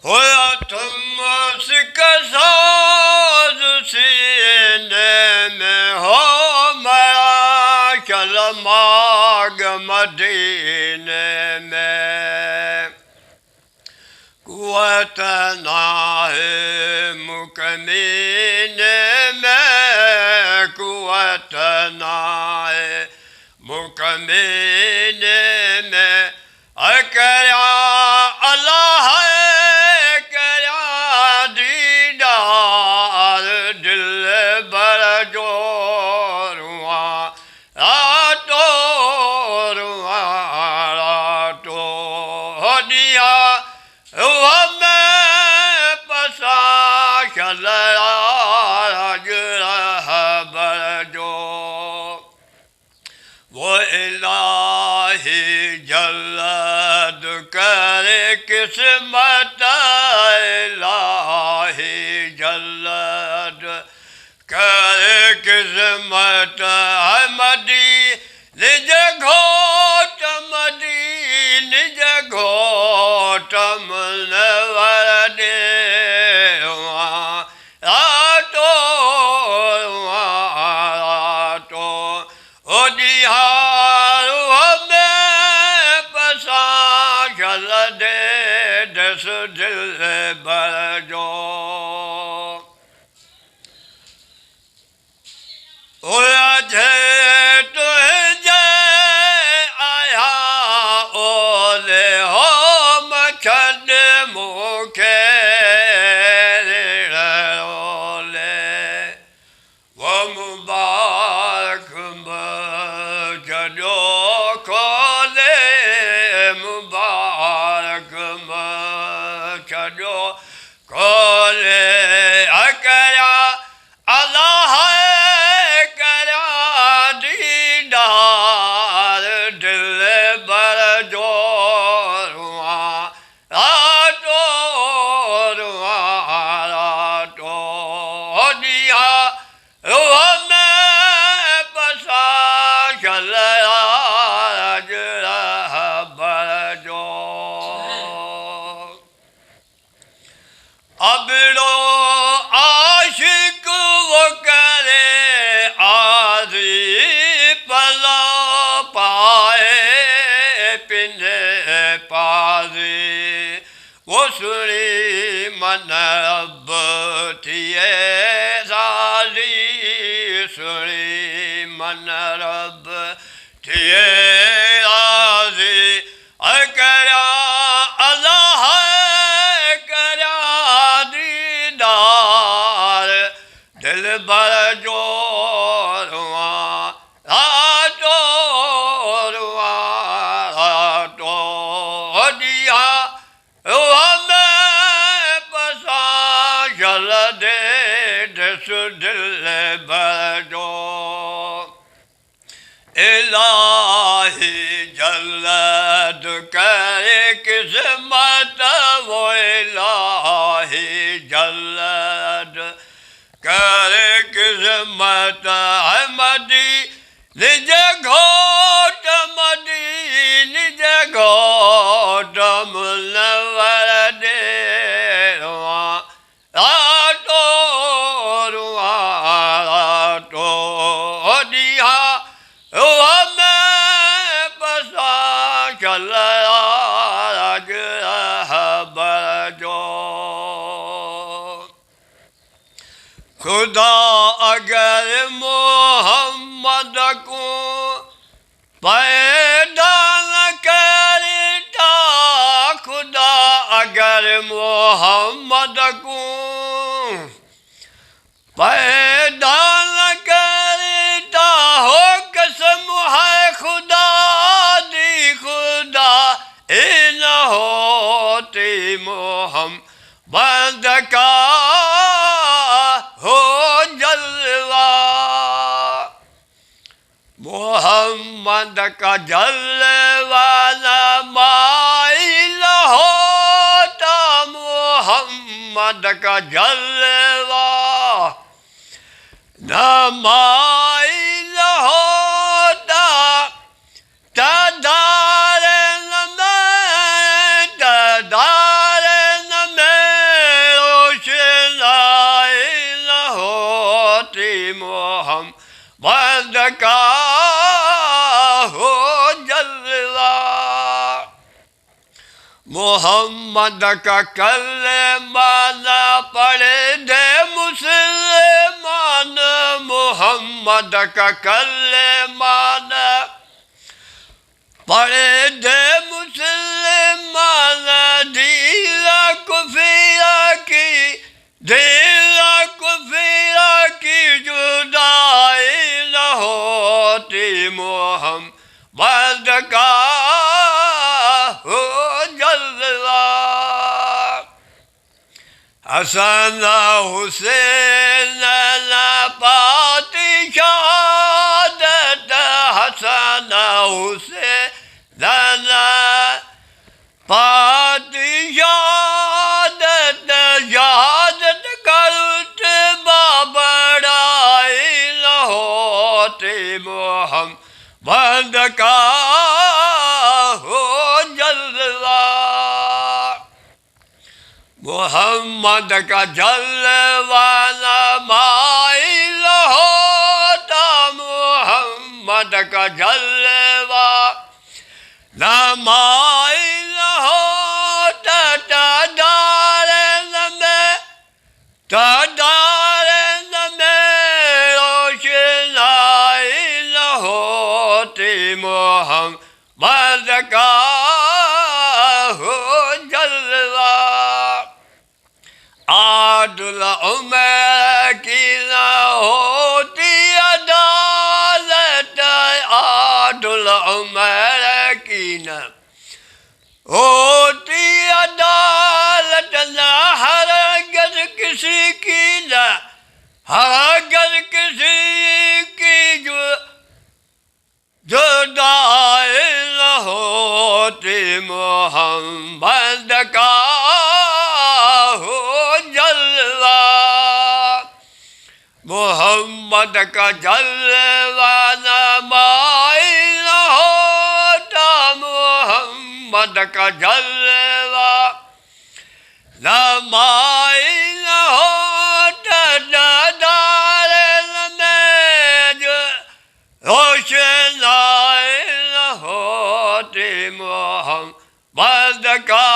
होया तुम उसका साज सीने में हो मरा चल माग मदीने में कुव्वत ना है मुकमीने में कुव्वत ना है मुकमीने में अकरा अल्लाह करा दीदार दिल बर जो रुआ रातो रुआ रातो दिया हमें पसा चलरा बर जो वो इलाही जल्द करे किस्मत इलाही जल्द करे किस्मत मदी निज घोट मदी निज घोट मुनवर दे रातो रातो ओ दिहारू हमें पसा चल दे दस दिल बर जो जे तुझे आया ओले हो मछद मुखे रोले वो मुबारक मजदो खोले मुबारक मजदो खोले अकरा अल्लाह करा दीदार दिल बर जो रुआ रातो रुआ रातो दिया हमें पसा चल बर जो अब लो आशिक वो करे आजी पला पाए पिंजे पाजी वो सुनी मन अब थिए साली सुनी मन रब थिए राजी अकरा अल्लाह करा दीदार दिल बर जो रुआ रातो रुआ रातो दिया हमें पसा चल दे दस दिल बर जो इलाही जल्द करे किस्मत वो इलाही जल्द करे किस्मत मदी निज घोट मदी निज घोट मुनवर दे रुआ रातो रुआ रातो दिया हमें पसा चल बर जो खुदा अगर मोहम्मद को पैदा न करता खुदा अगर मोहम्मद को पैदा न करता हो कसम है खुदा दी खुदा न होती मोहम्मद का हो जलवा मोहम्मद का जलवा न माइल होता मोहम्मद का जलवा न माइल होता बंद का हो जलवा। मोहम्मद का कलमा न पढ़े दे मुसलमान, मोहम्मद का कलमा न पढ़े दे मुसलमान, दीला कुफिया की, दीला कुफिया की जुदाई न होती, मोहम्मद का हो जलवा। हसन हुसैन न पाती शहादत, हसन हुसैन न पाती शहादत, शहादत करुत बाबड़ाई न होती, मोहम्मद का हो जलवा। मोहम्मद का जलवा न माइल होता, मोहम्मद का जलवा न माइल होता, तदारन में रोशनाई न होती, मोहम्मद का हो जलवा। आदुल उमर की न होती अदालत, आदुल उमर की न होती अदालत, न हरगिज़ किसी की न हरगिज़ किसी की जुदाई न होती, मोहम्मद का हो जलवा। मोहम्मद का जलवा न माइल होता, मोहम्मद का जलवा न माइल होता, दारन में जो रोशनाई न होती, मोहम्मद का